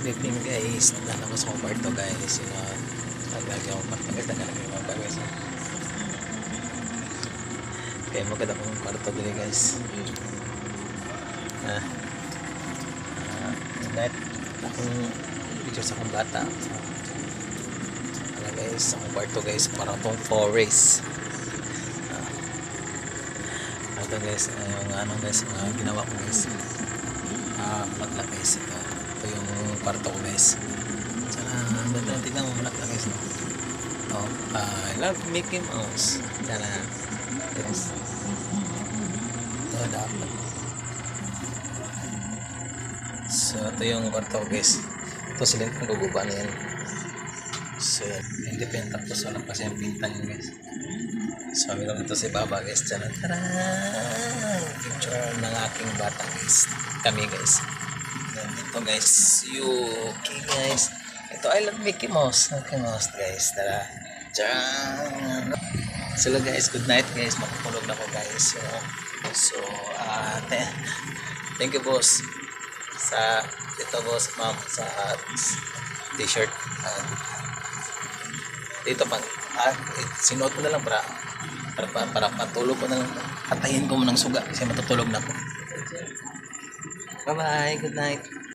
Good evening guys, nandun ako sa kwarto guys, naglagi akong kwarto guys, naglagi akong kwarto guys. Kaya maganda akong kwarto dito guys. Kahit akong picture sa akong bata. Ano guys, akong kwarto guys, parang itong forest. Ito guys, yung ano guys, ginawa ko guys. Vlog lang guys, ito yung kwarto ko guys. Sana ganda, tignan mo vlog lang guys, no? I love Mickey Mouse. Sana guys, ito dapat. So ito yung kwarto ko guys. Ito sila yung guguba na yan. So yan, hindi pinta po, so lang kasi yung pinta yun guys. So kami lang ito si Baba guys. Tara, picture ng aking bata guys, kami guys. Ito guys, Yuki guys. Ito I love Mickey Mouse. Mickey Mouse guys. Tara. Diyan. Sila guys, good night guys. Matutulog na ko guys. So thank you boss sa dito boss, ma'am, sa t-shirt. Dito pa. Sinuot ko na lang para patulog ko na lang. Patayin ko mo ng suga kasi matutulog na ako. Bye bye, good night.